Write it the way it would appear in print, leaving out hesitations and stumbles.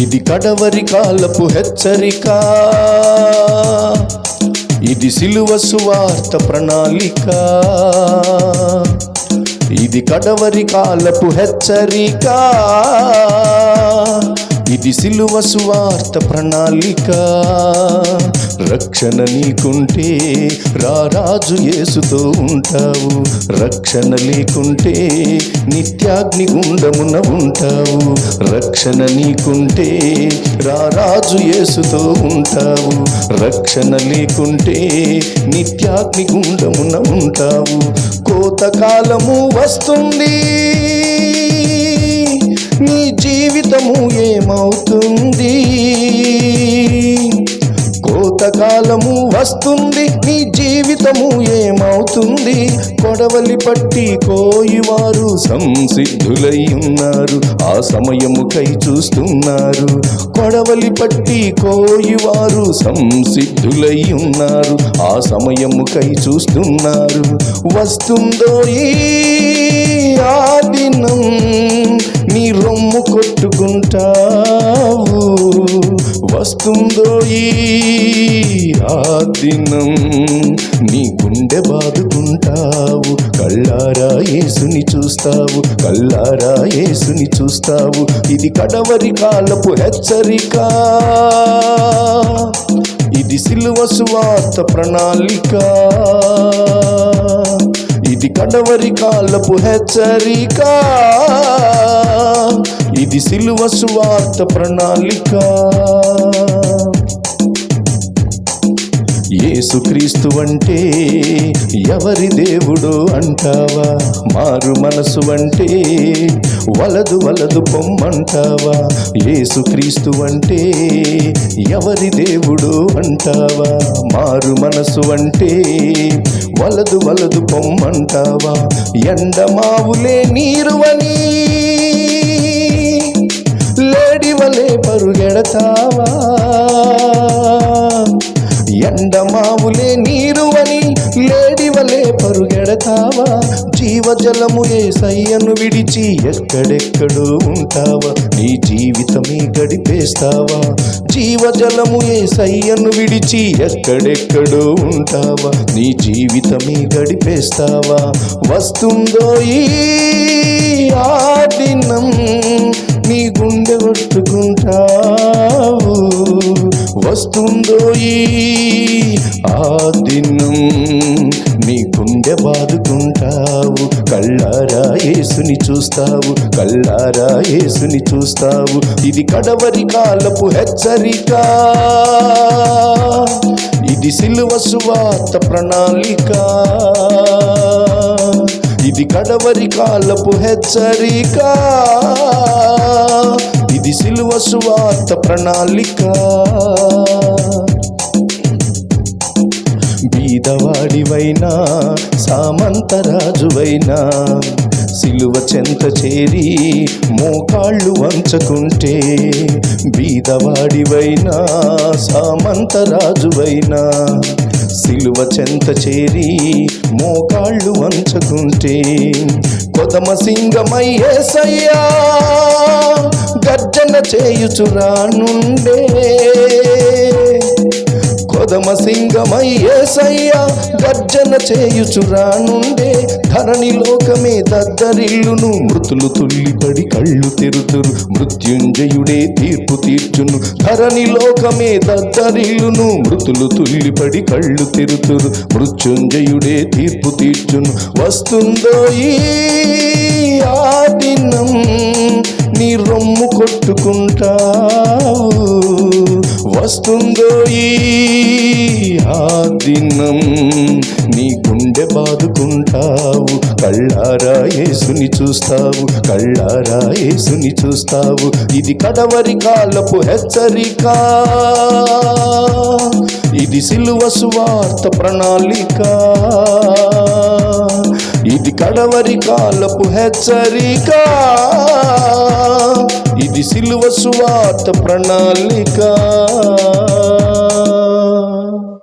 ఇది కడవరి కాలపు హెచ్చరిక, ఇది సిలువ సువార్త ప్రణాళిక. ఇది కడవరి కాలపు హెచ్చరిక, ఇది సిలువ సువార్త ప్రణాళిక. రక్షణ నీకుంటే రారాజు యేసుతో ఉంటావు, రక్షణ లేకుంటే నిత్యాగ్ని గుండమున ఉంటావు. రక్షణ నీకుంటే రారాజు యేసుతో ఉంటావు, రక్షణ లేకుంటే నిత్యాగ్ని గుండమున ఉంటావు. కోతకాలము వస్తుంది, నీ జీవితము ఏమవుతుంది? కోతకాలము వస్తుంది, నీ జీవితము ఏమవుతుంది? కొడవలి పట్టి కోయివారు సంసిద్ధులై ఉన్నారు, ఆ సమయముకై చూస్తున్నారు. కొడవలి పట్టి కోయివారు సంసిద్ధులై ఉన్నారు, ఆ సమయముకై చూస్తున్నారు. వస్తుందో ఆ దినం, నీ రొమ్ము కొట్టుకుంటావు. వస్తుందో ఆ దినం, నీ గుండె బాదుకుంటావు. కళ్ళారా యేసుని చూస్తావు, కళ్ళారా యేసుని చూస్తావు. ఇది కడవరి కాలపు హెచ్చరిక, ఇది సిలువ సువార్త ప్రణాళిక. ఇది కడవరి కాలపు హెచ్చరిక, ఇది సిలువ సువార్త ప్రణాళిక. యేసుక్రీస్తు అంటే ఎవరి దేవుడు అంటావా? మారు మనసు అంటే వలదు వలదు పొమ్మంటావా? యేసుక్రీస్తు అంటే ఎవరి దేవుడు అంటావా? మారు మనసు అంటే వలదు వలదు పొమ్మంటావా? ఎండమావులే నీరువని లేడివలే పరుగెడతావా? ఎండమావులే నీరువని లేడివలే పరుగెడతావా? జీవజలము యేసయ్యను విడిచి ఎక్కడెక్కడో ఉంటావా? నీ జీవితమే గడిపేస్తావా? జీవజలము యేసయ్యను విడిచి ఎక్కడెక్కడో ఉంటావా? నీ జీవితమే గడిపేస్తావా? వస్తుందో ఆ దినం, నీ గుండె కొట్టుకుంటావు. వస్తుందో ఆ దినం, నీ గుండె బాదుకుంటావు. కళ్ళారా యేసుని చూస్తావు, కళ్ళారా యేసుని చూస్తావు. ఇది కడవరి కాలపు హెచ్చరిక, ఇది సిలువ సువార్త ప్రణాళిక. ఇది కడవరి కాలపు హెచ్చరిక, ఇది సిలువ సువార్త ప్రణాళిక. బీదవాడివైనా సామంతరాజువైనా సిలువ చెంత చేరి మోకాళ్ళు వంచకుంటే, బీదవాడివైనా సామంతరాజువైనా సిలువ చెంత చేరి మోకాళ్ళు వంచకుంటే, కొదమ సింగమై యేసయ్యా గర్జన చేయుచురానుండే. కొదమ సింగమై యేసయ్యా గర్జన చేయుచురానుండే. ధరణి లోకమే దద్దరిల్లును, మృతులు తుల్లిపడి కళ్ళు తెరుతురు, మృత్యుంజయుడే తీర్పు తీర్చును. ధరణి లోకమే దద్దరిల్లును, మృతులు తుల్లిపడి కళ్ళు తెరుతురు, మృత్యుంజయుడే తీర్పు తీర్చును. వస్తుందో ఆ దినం, నీ రొమ్ము కొట్టుకుంటావు. వస్తుందో ఆ దినం, నీ గుండె బాదుకుంటావు. కళ్ళారా యేసుని చూస్తావు, కళ్ళారా యేసుని చూస్తావు. ఇది కడవరి కాలపు హెచ్చరిక, ఇది సిలువ సువార్త ప్రణాళిక. ఇది కడవరి కాలపు హెచ్చరిక, ఇది సిలువ సువార్త ప్రణాళిక.